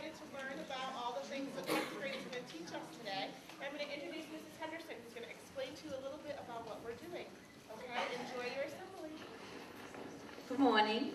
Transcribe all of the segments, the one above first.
excited to learn about all the things that 10th grade is going to teach us today. I'm going to introduce Mrs. Henderson, who's going to explain to you a little bit about what we're doing. Okay, enjoy your assembly. Good morning.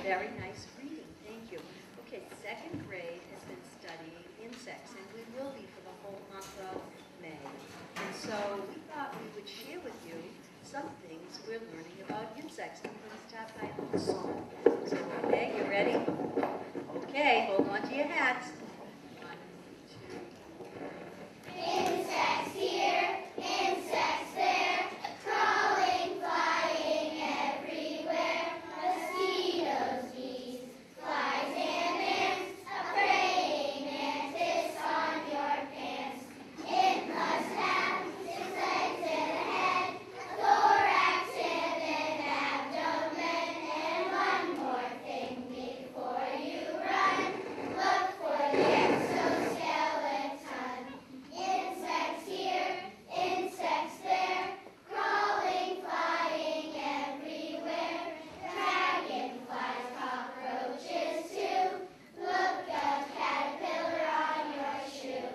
Very nice reading, thank you. Okay, second grade has been studying insects, and we will be for the whole month of May. And so we thought we would share with you some things we're learning about insects. I'm going to start by a little song. So, okay, you ready? Okay, hold on to your hats. 1, 2. Insects here, insects there, crawling, flying everywhere. Mosquitoes, bees, flies, and ants. A praying mantis on your pants. It must have 6 legs and a head, a thorax and an abdomen. And one more thing before you run, look for the exoskeleton. Insects here, insects there, crawling, flying everywhere. Dragonflies, cockroaches too. Look, a caterpillar on your shoe.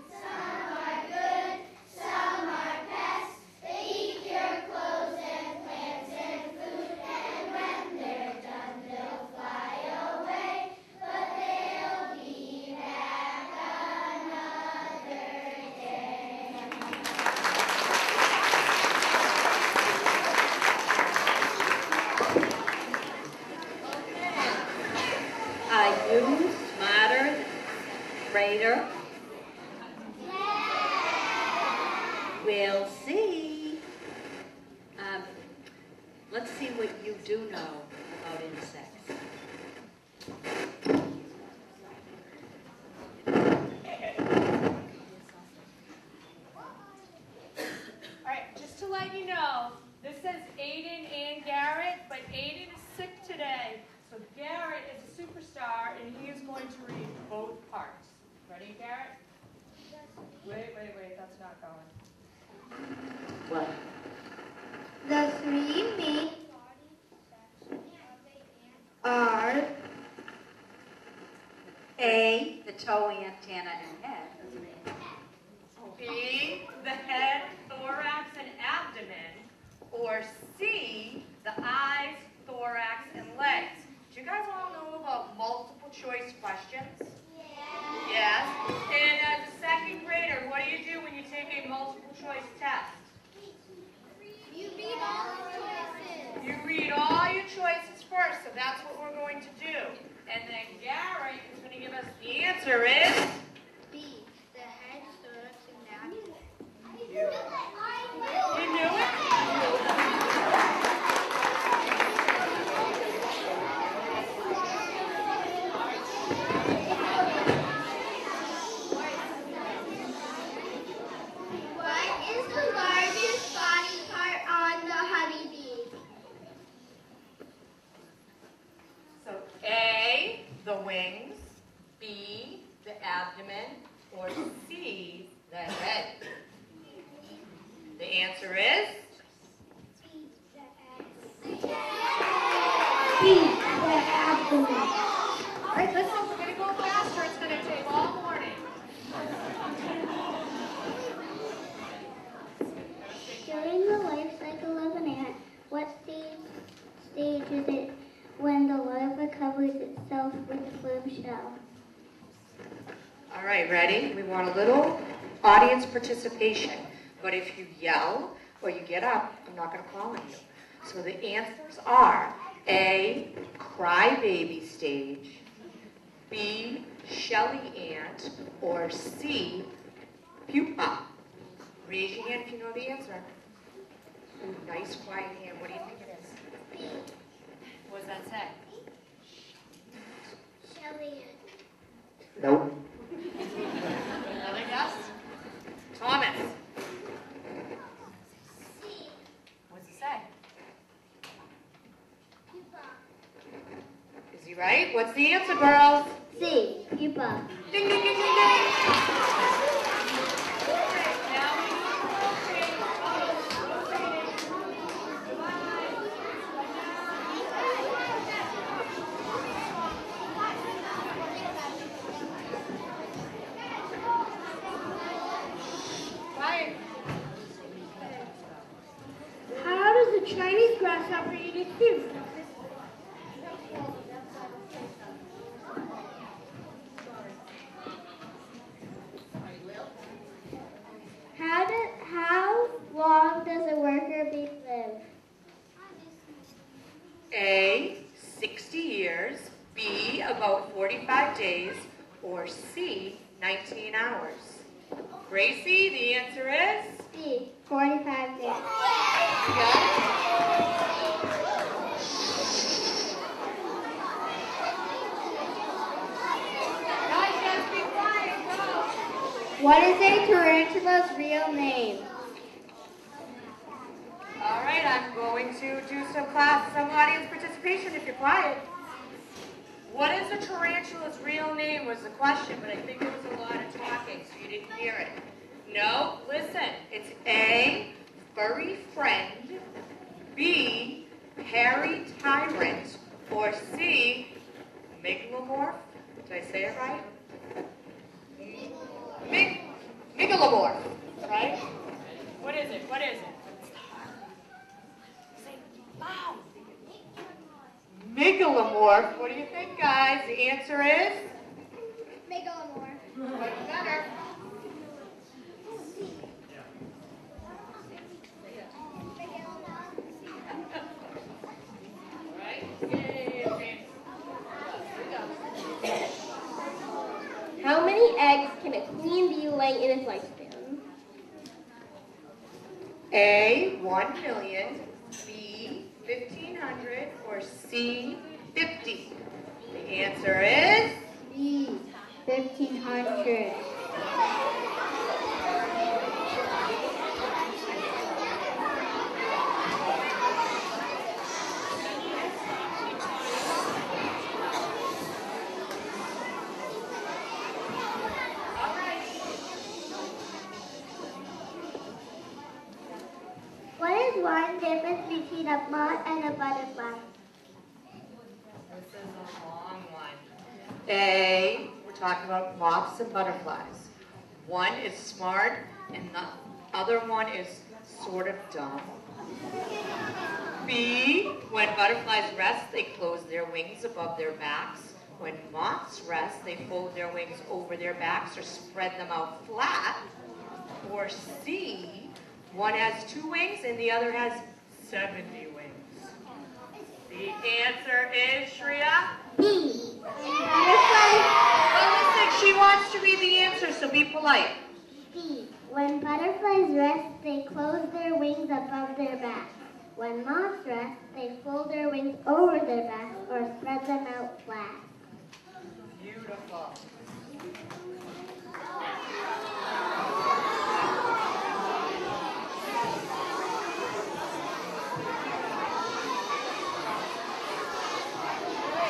Some are good, some are pests. They eat your clothes and plants and food. And when they're done, they'll fly away. But they'll be back another day. Are you smarter than greater? We'll see. Let's see what you do know about insects. All right, just to let you know, this says Aiden and Garrett, but Aiden is sick today. So Garrett is a superstar, and he is going to read both parts. Ready, Garrett? Wait, that's not going. What? The 3 main are A, the toe, antenna, and head. B, the head, thorax, and abdomen. Or C, the eyes, thorax, and legs. Do you guys all know about multiple choice questions? Yes. And as a second grader, what do when you take a multiple choice test? You read all the choices. You read all your choices first, so that's what we're going to do. And then Garrett is going to give us the answer is B, the head, thorax, and abdomen. You knew it? What is the largest body part on the honeybee? So A, the wings, B, the abdomen, or C, the head. The answer is B, the abdomen. all right, listen, we're going to go faster. It's going to take all morning. During the life cycle of an ant, what stage is it when the larva covers itself with a firm shell? All right, ready? We want a little audience participation. But if you yell or you get up, I'm not going to call on you. So the answers are A, crybaby stage, B, shelly ant, or C, pupa. Raise your hand if you know the answer. Ooh, nice quiet hand. What do you think it is? What does that say? Shelly Nope. Another guess? Thomas. C, What's it say? pupa. Is he right? What's the answer, girls? C, pupa. Ding, ding, ding, ding, ding. Now we need to rotate. How long does a worker bee live? A, 60 years, B, about 45 days, or C, 19 hours? Gracie, the answer is? B, 45 days. You got it? Guys, just be quiet, go. What is a tarantula's real name? All right, I'm going to do some audience participation if you're quiet. What is a tarantula's real name was the question, but I think there was a lot of talking, so you didn't hear it. No, listen. It's A, furry friend, B, hairy tyrant, or C, megalomorph. Did I say it right? Megalomorph, right? What is it? What is it? Megalomorph. What do you think, guys? The answer is? Megalomorph. Much better. How many eggs can a queen bee lay in its lifespan? A, 1 million, B, 1,500, or C, 50? The answer is? B, 1,500. What is one difference between a moth and a butterfly? This is a long one. A, we're talking about moths and butterflies. One is smart and the other one is sort of dumb. B, when butterflies rest, they close their wings above their backs. When moths rest, they fold their wings over their backs or spread them out flat. Or C, one has 2 wings and the other has 70 wings. The answer is, Shreya? B. Well, listen, she wants to read the answer, so be polite. B. When butterflies rest, they close their wings above their backs. When moths rest, they fold their wings over their backs or spread them out flat. Beautiful.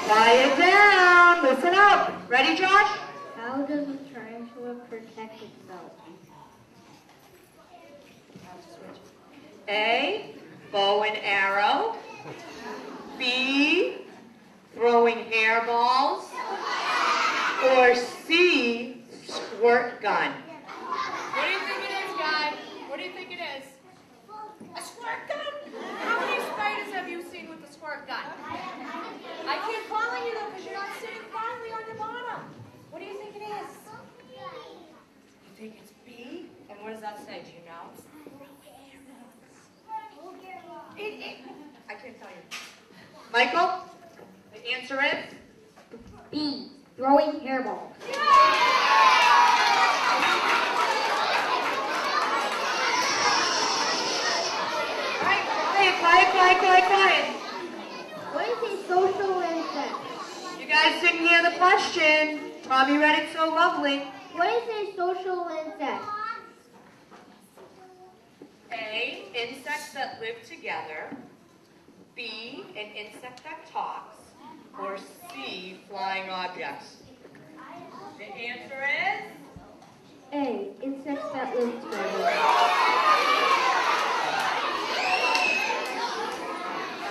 Quiet down. Listen up. Ready, Josh? How does a tarantula protect itself? A, bow and arrow. B, throwing hairballs. Or C, squirt gun. What do you think it is, guy? What do you think it is? A squirt gun? How many spiders have you seen with a squirt gun? I can't follow you though because you're not sitting quietly on your bottom. What do you think it is? You think it's B? And what does that say? Do you know? I can't tell you. Michael, the answer is? B. Throwing hairballs. Quiet. What is a social insect? You guys didn't hear the question. Tommy read it so lovely. What is a social insect? A, insects that live together. B, an insect that talks. Or C, flying objects. The answer is? A. Insects that live together.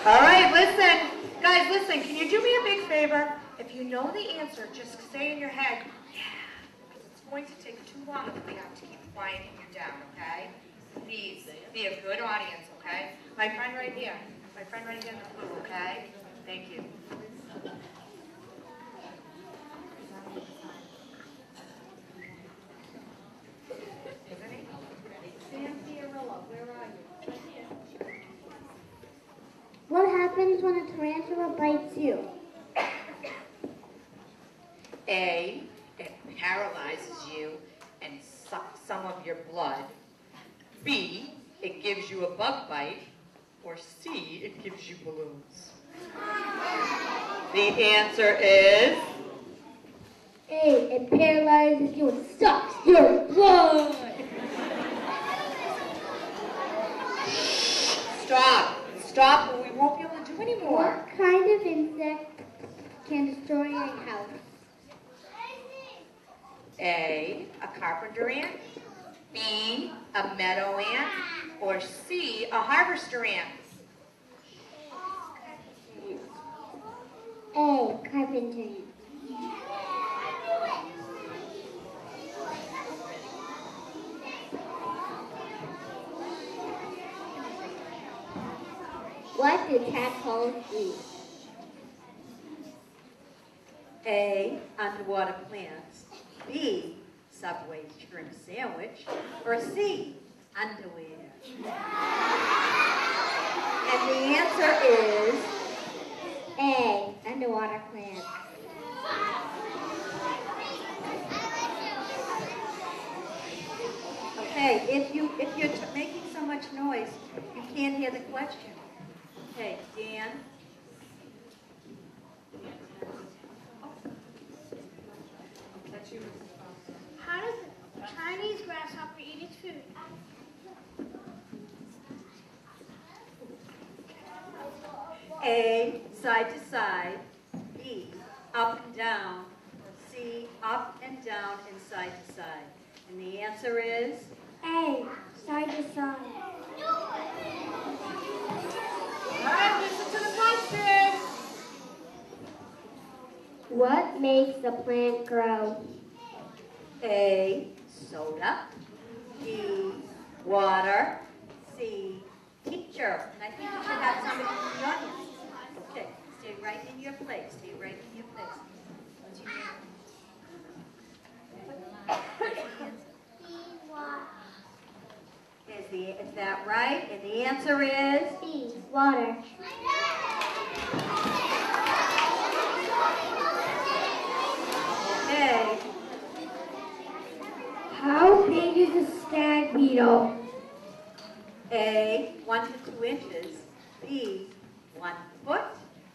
All right, listen. Guys, listen, can you do me a big favor? If you know the answer, just say in your head, yeah, because it's going to take too long if we have to keep winding you down, okay? Please, be a good audience, okay? My friend right here in the blue, happens when a tarantula bites you? A, it paralyzes you and sucks some of your blood. B, it gives you a bug bite. Or C, it gives you balloons. The answer is A, it paralyzes you and sucks your blood. Stop, or we won't be able to do any more. What kind of insect can destroy a house? A carpenter ant, B, a meadow ant, or C, a harvester ant. A, carpenter ant. What do tadpoles eat? A, underwater plants, B, Subway shrimp sandwich, or C, underwear. And the answer is A, underwater plants. okay. If you're making so much noise, you can't hear the question. Okay, Dan. That's you. How does a Chinese grasshopper eat its food? A, side to side, B, up and down, or C, up and down and side to side. And the answer is A, side to side. All right, listen to the question. What makes a plant grow? A, soda, B, water, C, teacher. And I think you should have somebody in the audience. Okay, stay right in your place. Stay right in your place. What's your name? Is that right? And the answer is? B, water. Okay. How big is a stag beetle? A, 1 to 2 inches, B, 1 foot,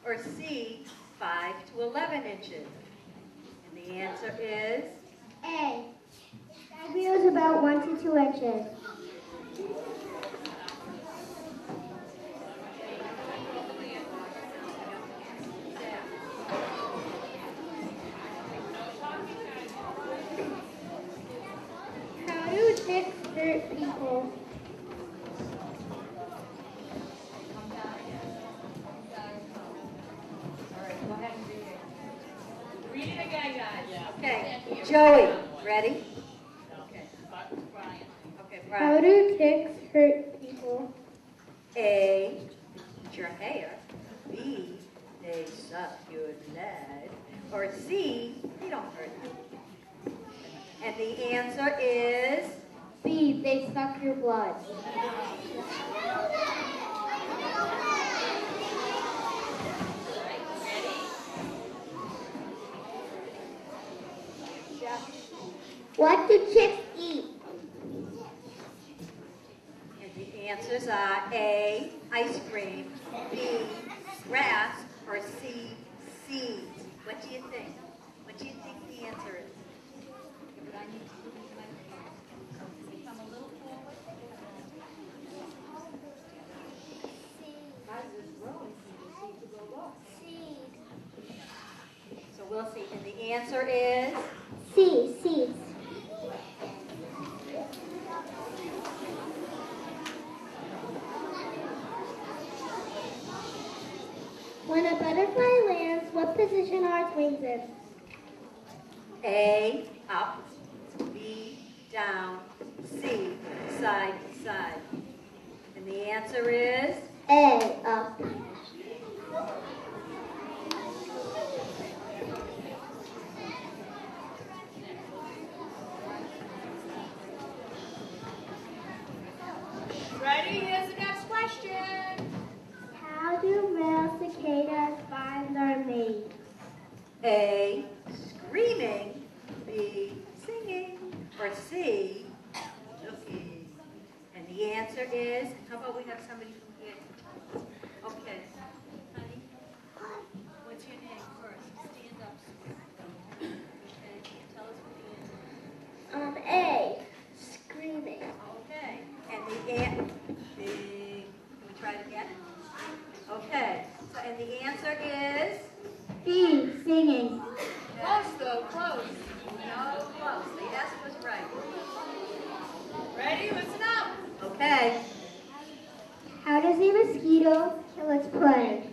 or C, 5 to 11 inches. And the answer is? A, stag beetle is about 1 to 2 inches. How do ticks hurt people? Read it again, guys. Okay. Joey, ready? Okay, How Brian. do ticks hurt people? A, eat your hair. B, they suck your blood. Or C, they don't hurt you. And the answer is? B, they suck your blood. What do chicks eat? And the answers are A, ice cream, B, grass, or C, seeds. What do you think? What do you think the answer is? Come a little forward. How's this growing? Can you see to go up? Seed. So we'll see. And the answer is? C, seeds. When a butterfly lands, what position are its wings in? A, up, B, down, C, side to side. And the answer is? A, up. Ready? Here's the next question. How do male cicadas And the answer is? B, singing. Close though, close. No, close. The S was right. Ready? Listen up. Okay. How does a mosquito kill its prey?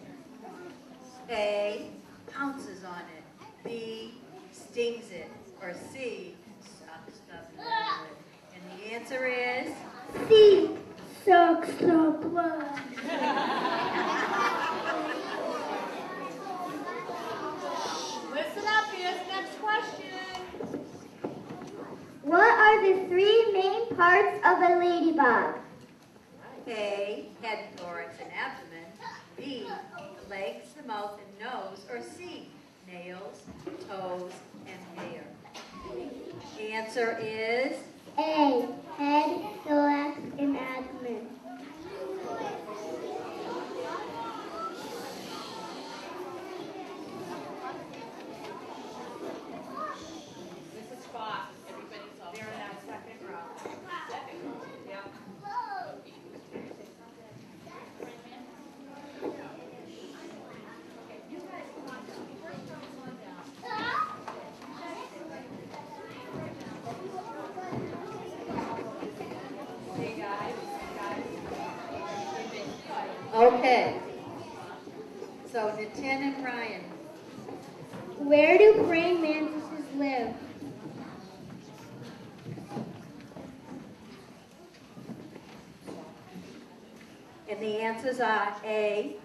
A, pounces on it. B, stings it. Or C, sucks the blood. And the answer is? C, sucks the blood. Listen up, here's the next question. What are the three main parts of a ladybug? A, head, thorax, and abdomen. B, the legs, the mouth, and nose. Or C, nails, toes, and hair. The answer is? A, head, thorax, and abdomen. Mrs. Fox, everybody's up there in that second row. Second row, yep. Okay. So, Nitin and Ryan. Where do praying mantises live? And the answers are A,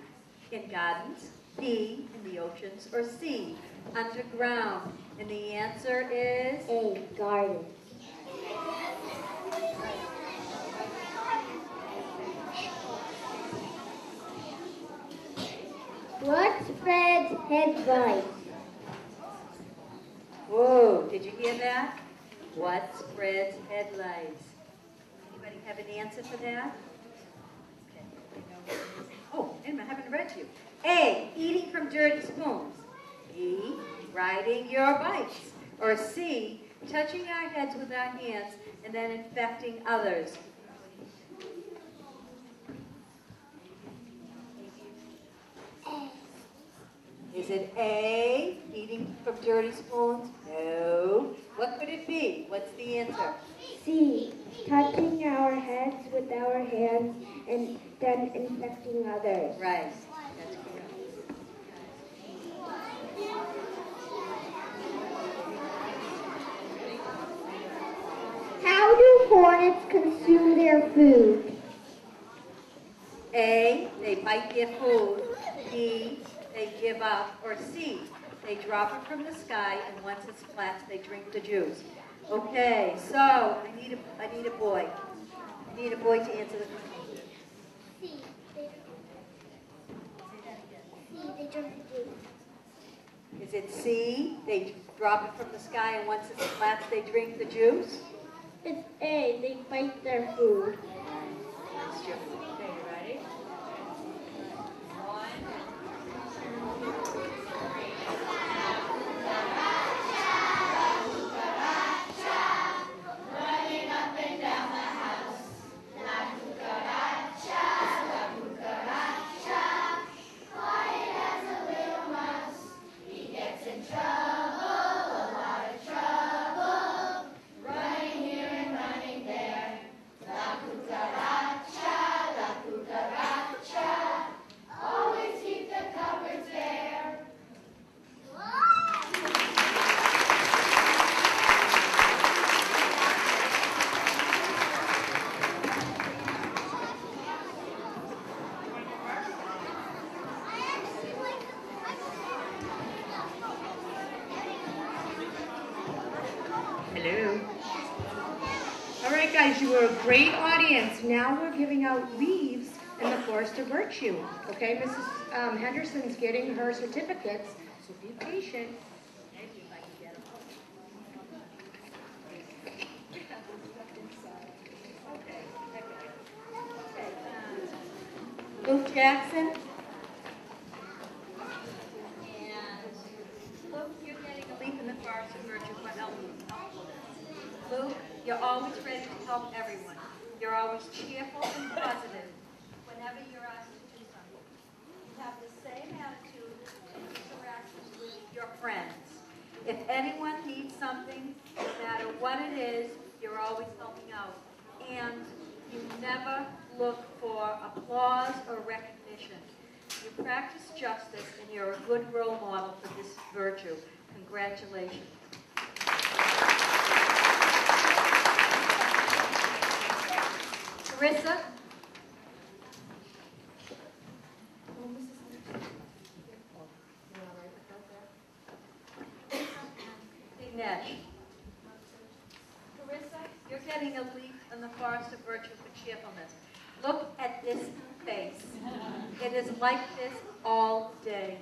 in gardens, B, in the oceans, or C, underground. And the answer is? A, garden. What spreads head lice? Whoa, did you hear that? What spreads head lice? Anybody have an answer for that? Okay. Oh, wait a minute, I haven't read to you. A, eating from dirty spoons. B, riding your bikes. Or C, touching our heads with our hands and then infecting others. Is it A, eating from dirty spoons? No. What could it be? What's the answer? C, touching our heads with our hands and then infecting others. Right. That's correct. How do hornets consume their food? A, they bite their food. B, they give up. Or C, they drop it from the sky, and once it's flat, they drink the juice. Okay, so I need a boy. I need a boy to answer the question. C, they drink the juice. Is it C, they drop it from the sky, and once it's flat, they drink the juice? It's A, they bite their food. That's your okay, you ready? Hello. All right, guys, you were a great audience. Now we're giving out leaves in the Forest of Virtue. Okay, Mrs. Henderson's getting her certificates, so be patient. Luke Jackson. And Luke, you're getting a leaf in the forest of virtue for helpfulness. Luke, you're always ready to help everyone. You're always cheerful and positive whenever you're asked to do something. You have the same what it is, you're always helping out. And you never look for applause or recognition. You practice justice, and you're a good role model for this virtue. Congratulations. Carissa? Nash. Carissa, you're getting a leaf in the forest of virtue for cheerfulness. Look at this face. It is like this all day.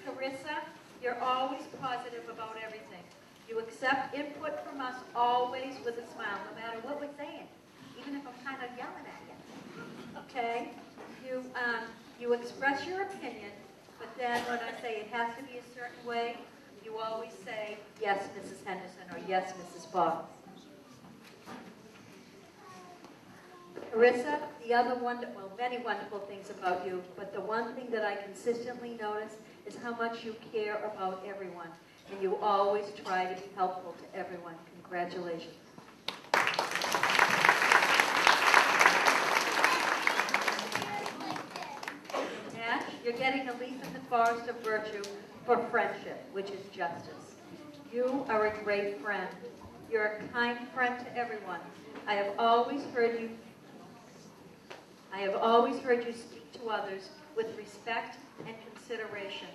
Carissa, you're always positive about everything. You accept input from us always with a smile, no matter what we're saying, even if I'm kind of yelling at you. Okay? You express your opinion, but then when I say it has to be a certain way, you always say, yes, Mrs. Henderson, or yes, Mrs. Fox. Carissa, the other many wonderful things about you, but the one thing that I consistently notice is how much you care about everyone, and you always try to be helpful to everyone. Congratulations. Nash, you're getting a leaf in the forest of virtue for friendship, which is justice. You are a great friend. You're a kind friend to everyone. I have always heard you speak to others with respect and consideration.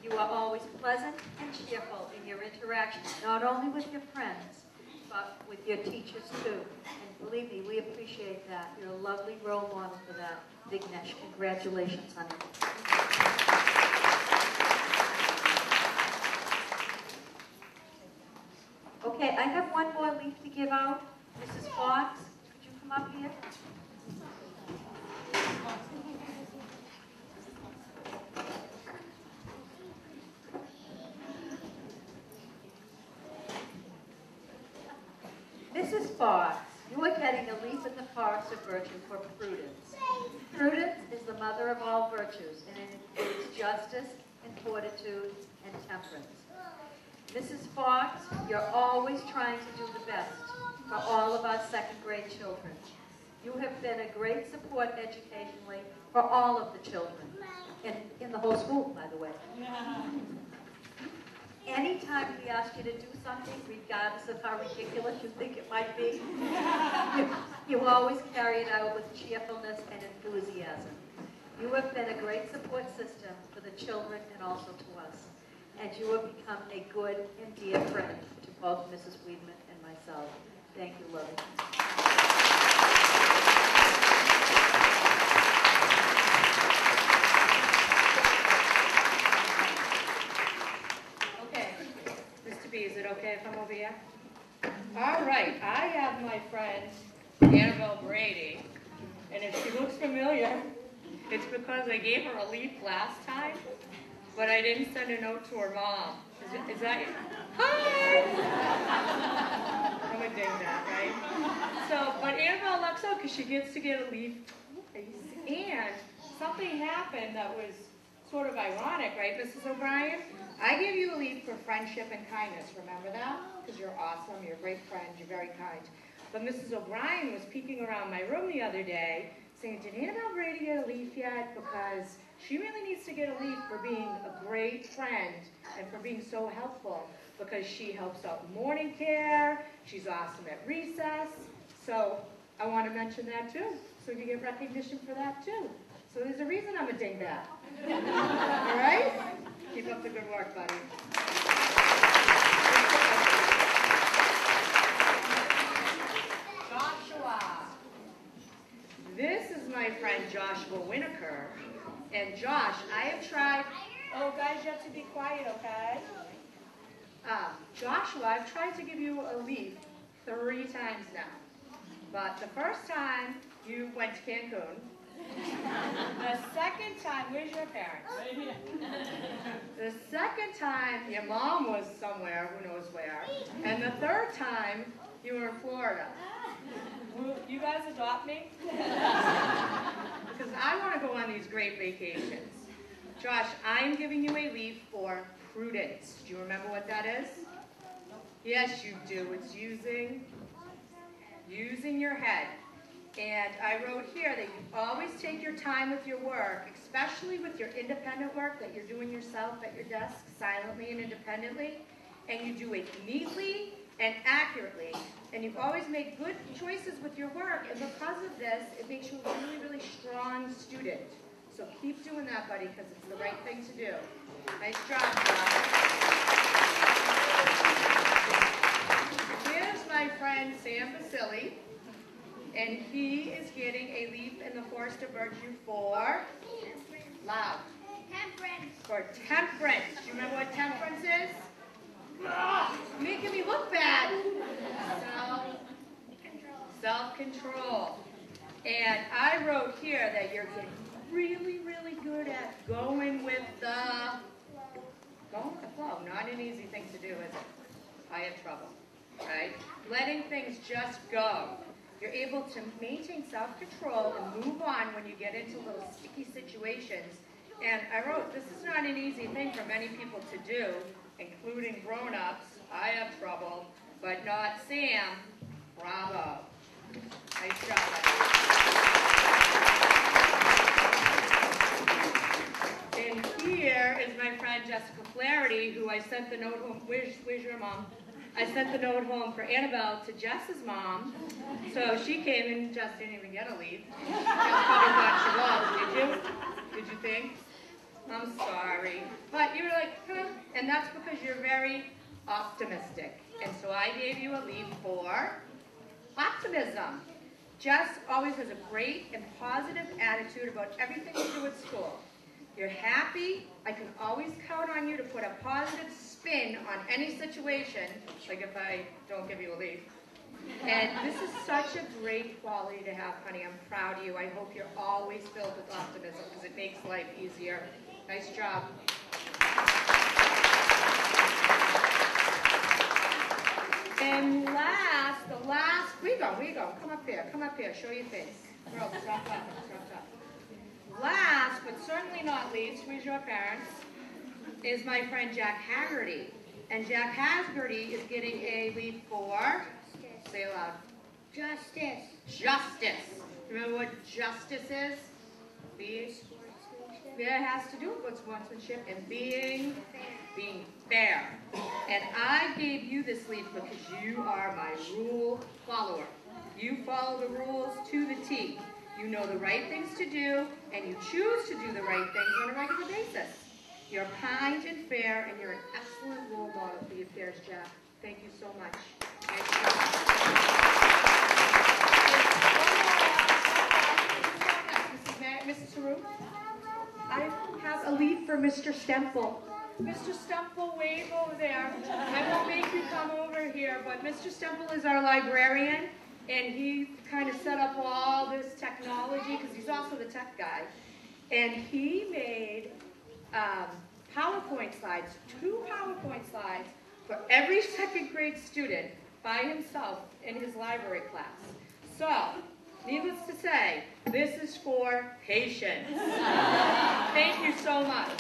You are always pleasant and cheerful in your interactions, not only with your friends, but with your teachers too. And believe me, we appreciate that. You're a lovely role model for that. Vignesh, congratulations, honey. Okay, I have one more leaf to give out. Mrs. Fox, could you come up here? Mrs. Fox, you are getting a leaf in the forest of virtue for prudence. Prudence is the mother of all virtues, and it includes justice and fortitude and temperance. Mrs. Fox, you're always trying to do the best for all of our second-grade children. You have been a great support educationally for all of the children, and in the whole school, by the way. Anytime we ask you to do something, regardless of how ridiculous you think it might be, you always carry it out with cheerfulness and enthusiasm. You have been a great support system for the children and also to us. And you have become a good and dear friend to both Mrs. Weidman and myself. Thank you, Lily. Okay, Mr. B, is it okay if I'm over here? All right, I have my friend Annabelle Brady, and if she looks familiar, it's because I gave her a leaf last time, but I didn't send a note to her mom. Is that you? Hi! I'm a dingbat, right? So, but Annabelle lucks out because she gets to get a leaf twice, and something happened that was sort of ironic, right, Mrs. O'Brien? I gave you a leaf for friendship and kindness, remember that? Because you're awesome, you're a great friend, you're very kind. But Mrs. O'Brien was peeking around my room the other day saying, did Annabelle Brady get a leaf yet? Because she really needs to get a leaf for being a great friend and for being so helpful, because she helps out in morning care, she's awesome at recess. So I want to mention that too, so you get recognition for that too. So there's a reason I'm a dingbat. All right? Keep up the good work, buddy. Joshua. This is my friend Joshua Winokur. And Josh, I have tried... Oh, guys, you have to be quiet, okay? Joshua, I've tried to give you a leaf 3 times now. But the first time, you went to Cancun. The second time, where's your parents? The second time, your mom was somewhere, who knows where. And the third time, you were in Florida. Will you guys adopt me? Because I want to go on these great vacations. Josh, I'm giving you a leaf for prudence. Do you remember what that is? Yes, you do. It's using your head. And I wrote here that you always take your time with your work, especially with your independent work that you're doing yourself at your desk, silently and independently, and you do it neatly and accurately. And you've always made good choices with your work, and because of this, it makes you a really, really strong student. So keep doing that, buddy, because it's the right thing to do. Nice job, Bob. Here's my friend Sam Basili, and he is getting a leaf in the Forest of Virtue for loud. Temperance. For temperance. Do you remember what temperance is? Ugh, making me look bad. Self-control. And I wrote here that you're getting really, really good at going with the flow. Not an easy thing to do, is it? I have trouble, right? Letting things just go. You're able to maintain self-control and move on when you get into little sticky situations. And I wrote, this is not an easy thing for many people to do, including grown-ups. I have trouble, but not Sam. Bravo. Nice job. And here is my friend Jessica Flaherty, who I sent the note home. Where's your mom? I sent the note home for Annabelle to Jess's mom. So she came and Jess didn't even get a leave. Jess probably thought she was, did you? Did you think? I'm sorry. But you were like, huh? And that's because you're very optimistic. And so I gave you a leave for optimism. Jess always has a great and positive attitude about everything you do at school. You're happy. I can always count on you to put a positive spin on any situation, like if I don't give you a leave. And this is such a great quality to have, honey. I'm proud of you. I hope you're always filled with optimism because it makes life easier. Nice job. And the last, we go. Come up here, show your face. Girls, drop up. Last, but certainly not least, who's your parents, is my friend Jack Haggerty. And Jack Haggerty is getting a leave for, say it loud. Justice. Justice. Remember what justice is? It has to do with sportsmanship and being fair. And I gave you this leave because you are my rule follower. You follow the rules to the T. You know the right things to do, and you choose to do the right things on a regular basis. You're kind and fair, and you're an excellent role model for your peers, Jack. Thank you so much. Nice job. Mrs. Haru? I have a leave for Mr. Stemple. Mr. Stemple, wave over there. I won't make you come over here, but Mr. Stemple is our librarian, and he kind of set up all this technology, because he's also the tech guy. And he made PowerPoint slides, 2 PowerPoint slides, for every second grade student by himself in his library class. So, needless to say, this is for patience. Thank you so much.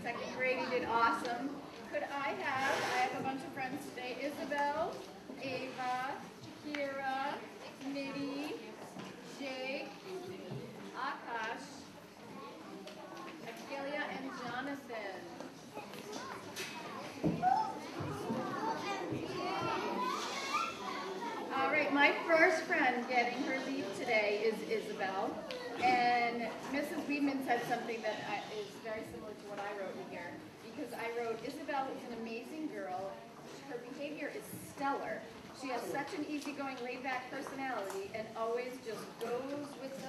Second grade, he did awesome. I have a bunch of friends today. Isabel, Ava, Kira, Nitty, Jake, Akash, Akelia, and Jonathan. All right, my first friend getting her leave today is Isabel. And Mrs. Weedman said something that is very similar to what I wrote in here. Because I wrote, Isabel is an amazing girl. Her behavior is stellar. She has such an easygoing, laid-back personality and always just goes with the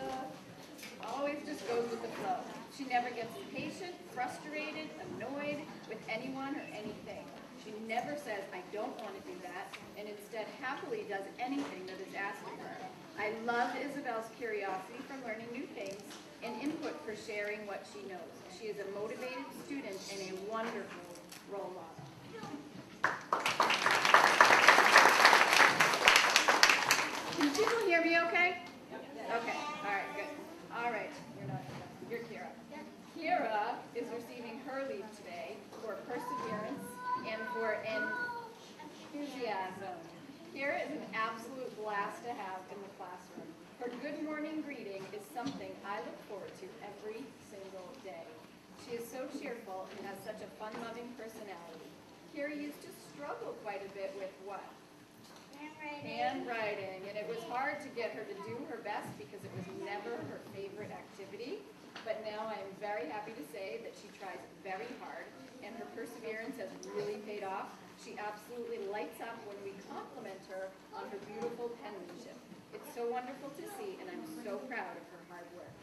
flow. She never gets impatient, frustrated, annoyed with anyone or anything. She never says, I don't want to do that, and instead happily does anything that is asked of her. I love Isabel's curiosity for learning new things and input for sharing what she knows. She is a motivated student and a wonderful role model. Can people hear me okay? morning greeting is something I look forward to every single day. She is so cheerful and has such a fun-loving personality. Carrie used to struggle quite a bit with what? Handwriting, and it was hard to get her to do her best because it was never her favorite activity. But now I am very happy to say that she tries very hard, and her perseverance has really paid off. She absolutely lights up when we compliment her on her beautiful penmanship. It's so wonderful to see, and I'm so proud of her hard work.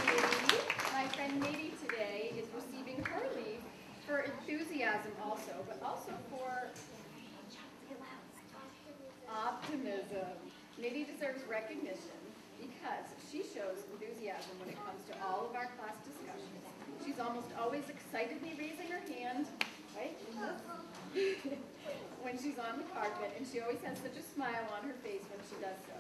Nadie, my friend Nadie today is receiving her leave for enthusiasm also, but also for optimism. Nadie deserves recognition because she shows enthusiasm when it comes to all of our class discussions. She's almost always excitedly raising her hand, right? When she's on the carpet, and she always has such a smile on her face when she does so.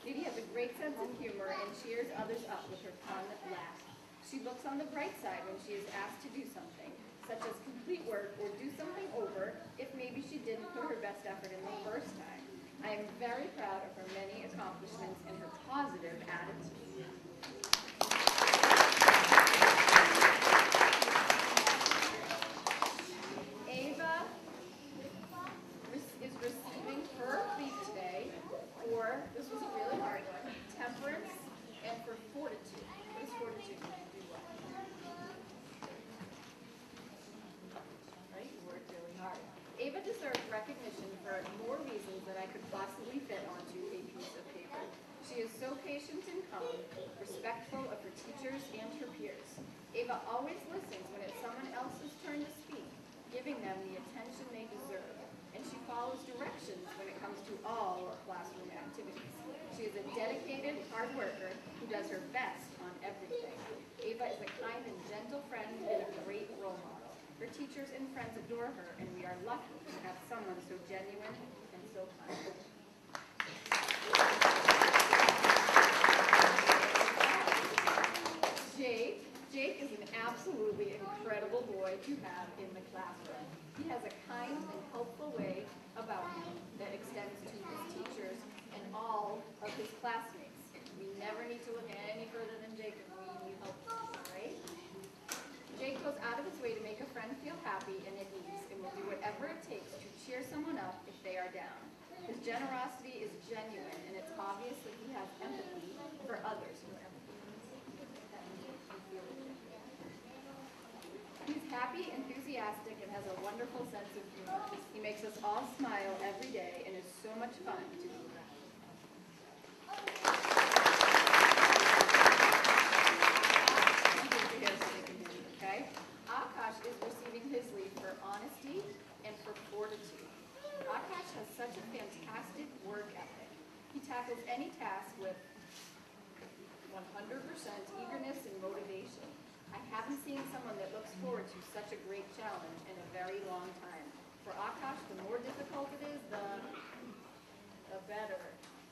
Nadie has a great sense of humor and cheers others up with her fun laugh. She looks on the bright side when she is asked to do something, such as complete work or do something over if maybe she didn't put her best effort in the first time. I am very proud of her many accomplishments and her positive attitude. Ava is receiving her leave today for, this was a really hard one, temperance and for fortitude. What is fortitude? Do what? Right? You worked really hard. Ava deserves recognition for more reasons than I could possibly fit onto a piece of paper. She is so patient and calm, respectful of her teachers and her peers. Ava always listens when it's someone else's turn to speak, giving them the attention they deserve. And she follows directions when it comes to all classroom activities. She is a dedicated, hard worker who does her best on everything. Ava is a kind and gentle friend and a great role model. Her teachers and friends adore her, and we are lucky to have someone so genuine and so kind. Jake is an absolutely incredible boy to have in the classroom. He has a kind and helpful way about him that extends to his teachers and all of his classmates. We never need to look any further than Jake if we need help, right? Jake goes out of his way to make a friend feel happy and at ease and will do whatever it takes to cheer someone up if they are down. His generosity is genuine, and it's obvious that he has empathy for others. He's happy, enthusiastic, and has a wonderful sense of humor. He makes us all smile every day and is so much fun to be around. Okay? Akash is receiving his leave for honesty and for fortitude. Akash has such a fantastic work ethic. He tackles any task with 100% eagerness and motivation. I haven't seen someone that looks forward to such a great challenge in a very long time. For Akash, the more difficult it is, the better.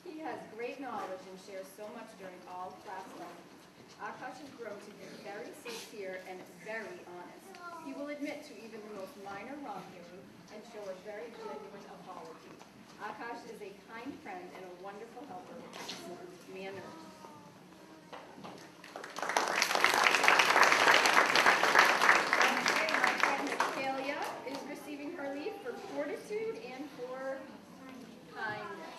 He has great knowledge and shares so much during all class lessons. Akash has grown to be very sincere and very honest. He will admit to even the most minor wrongdoing and show a very genuine apology. Akash is a kind friend and a wonderful helper with excellent manners. Is receiving her leave for fortitude and for kindness.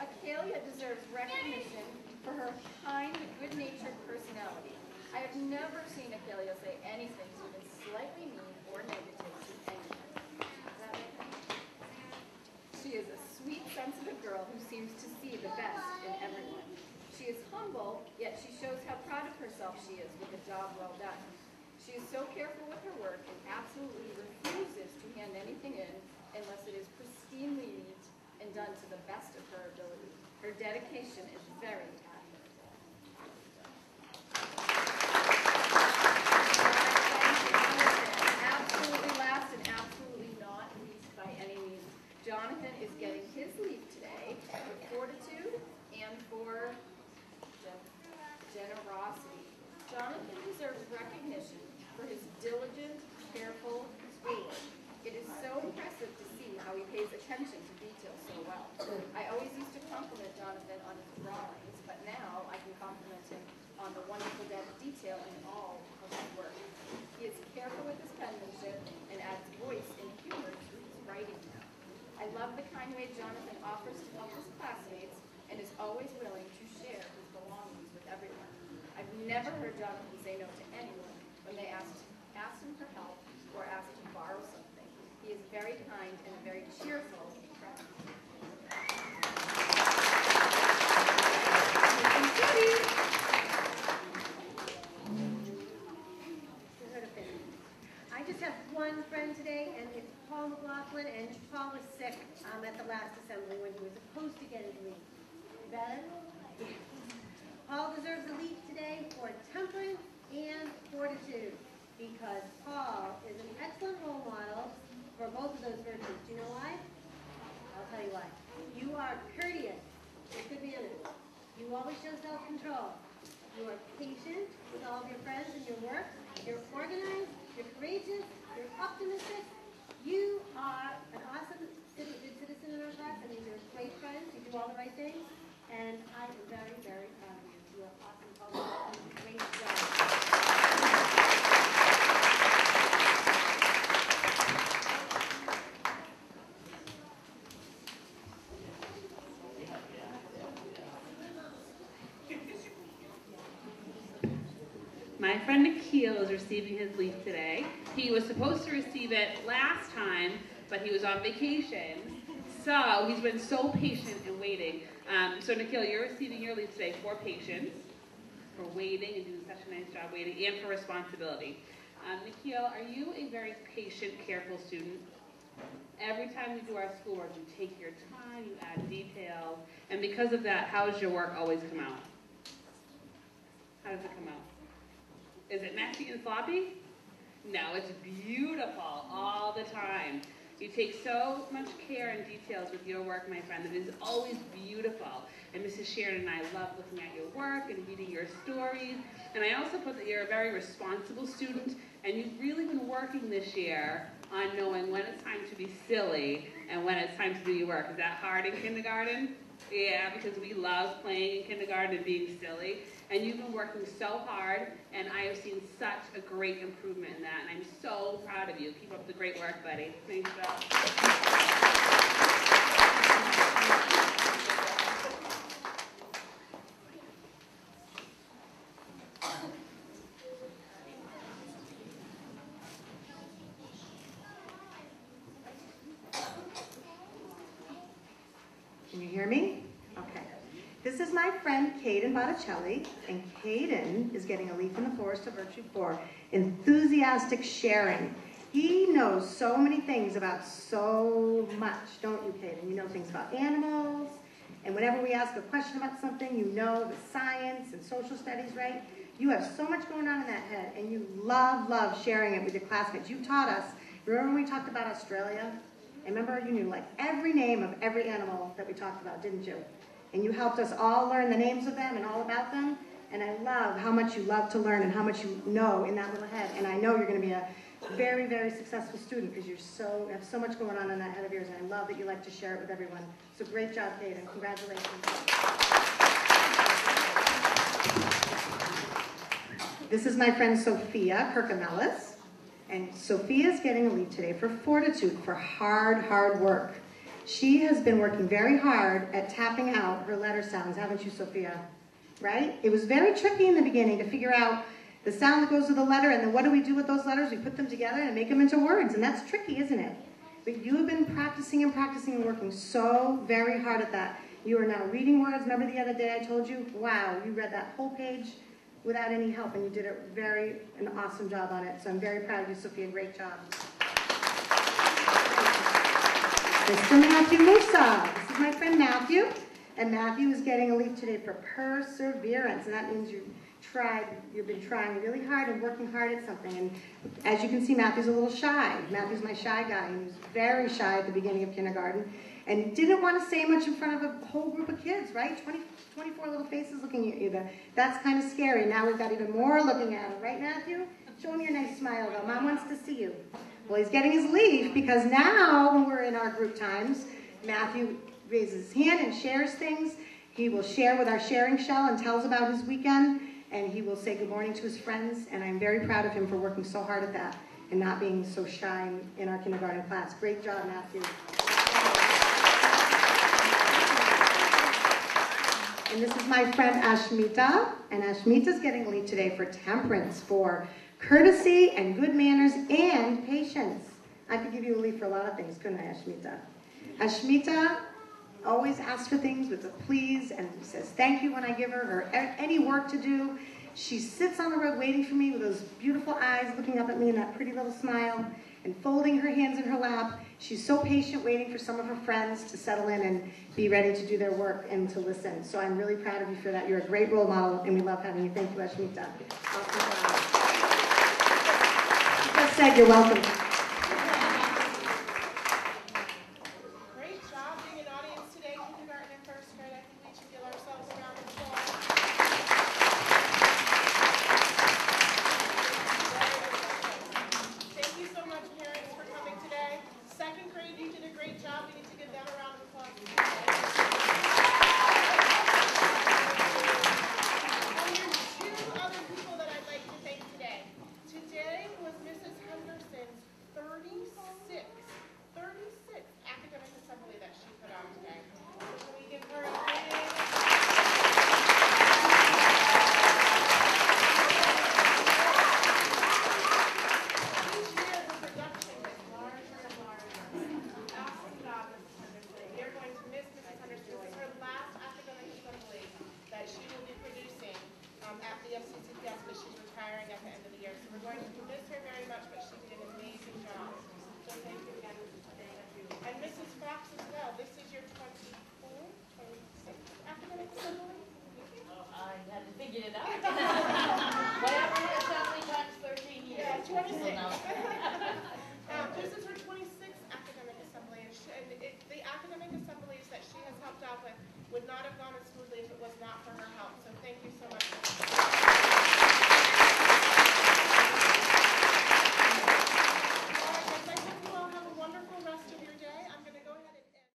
Acalia deserves recognition for her kind, good-natured personality. I have never seen Acalia say anything even slightly mean or negative to anyone. Does that make sense? She is a sweet, sensitive girl who seems to see the best in everyone. She is humble, yet she shows how proud of herself she is with a job well done. She is so careful with her work and absolutely refuses to hand anything in unless it is pristinely neat and done to the best of her ability. Her dedication is very admirable. Absolutely last and absolutely not least by any means, Jonathan is getting his leave today for fortitude and for generosity. Jonathan deserves recognition for his diligent, careful schoolwork. It is so impressive to see how he pays attention to detail so well. her job to say no to anyone when they ask him for help or ask to borrow something. He is very kind and a very cheerful friend. I just have one friend today, and it's Paul McLaughlin, and Paul was sick at the last assembly when he was supposed to get his leave. Better? Paul deserves a leave today for temperance and fortitude, because Paul is an excellent role model for both of those virtues. Do you know why? I'll tell you why. You are courteous with good manners. You always show self-control. You are patient with all of your friends and your work. You're organized. You're courageous. You're optimistic. You are an awesome citizen in our class. I mean, you're a great friend. You do all the right things. And I am very, very proud of you. You are awesome, Paul. Great job. My friend Nikhil is receiving his leave today. He was supposed to receive it last time, but he was on vacation. So he's been so patient and waiting. So Nikhil, you're receiving your leave today for patience, for waiting and doing such a nice job waiting, and for responsibility. Nikhil, are you a very patient, careful student? Every time we do our schoolwork, you take your time, you add details, and because of that, how does your work always come out? How does it come out? Is it messy and sloppy? No, it's beautiful all the time. You take so much care and details with your work, my friend, that it is always beautiful. And Mrs. Sharon and I love looking at your work and reading your stories. And I also put that you're a very responsible student, and you've really been working this year on knowing when it's time to be silly and when it's time to do your work. Is that hard in kindergarten? Yeah, because we love playing in kindergarten and being silly. And you've been working so hard, and I have seen such a great improvement in that, and I'm so proud of you. Keep up the great work, buddy. Thanks, Bill. Can you hear me? Okay. This is my friend Caden Botticelli, and Caden is getting a leaf in the forest of virtue for enthusiastic sharing. He knows so many things about so much, don't you, Caden? You know things about animals, and whenever we ask a question about something, you know the science and social studies, right? You have so much going on in that head, and you love sharing it with your classmates. You taught us, remember when we talked about Australia? And remember, you knew like every name of every animal that we talked about, didn't you? And you helped us all learn the names of them and all about them. And I love how much you love to learn and how much you know in that little head. And I know you're going to be a very, very successful student because you have so much going on in that head of yours. And I love that you like to share it with everyone. So great job, Caden. Congratulations. This is my friend Sophia Kirkamelis. And Sophia's getting a leave today for fortitude, for hard work. She has been working very hard at tapping out her letter sounds, haven't you, Sophia? Right? It was very tricky in the beginning to figure out the sound that goes with the letter, and then what do we do with those letters? We put them together and make them into words, and that's tricky, isn't it? But you have been practicing and working so very hard at that. You are now reading words. Remember the other day I told you, wow, you read that whole page without any help, and you did an awesome job on it. So I'm very proud of you, Sophia. Great job. Mr. Matthew Musa. This is my friend Matthew, and Matthew is getting a leave today for perseverance, and that means you've been trying really hard and working hard at something. And as you can see, Matthew's a little shy. Matthew's my shy guy, and he was very shy at the beginning of kindergarten, and didn't want to say much in front of a whole group of kids, right? 24 little faces looking at you. That's kind of scary. Now we've got even more looking at him, right, Matthew? Show him your nice smile, though. Mom wants to see you. Well, he's getting his leave because now, when we're in our group times, Matthew raises his hand and shares things. He will share with our sharing shell and tells about his weekend, and he will say good morning to his friends, and I'm very proud of him for working so hard at that and not being so shy in our kindergarten class. Great job, Matthew. And this is my friend Ashmita, and Ashmita's getting a leaf today for temperance, for courtesy and good manners and patience. I could give you a leaf for a lot of things, couldn't I, Ashmita? Ashmita always asks for things with a please and says thank you when I give her any work to do. She sits on the rug waiting for me with those beautiful eyes looking up at me and that pretty little smile and folding her hands in her lap. She's so patient waiting for some of her friends to settle in and be ready to do their work and to listen. So I'm really proud of you for that. You're a great role model and we love having you. Thank you, Ashmita. Awesome job. Just said you're welcome.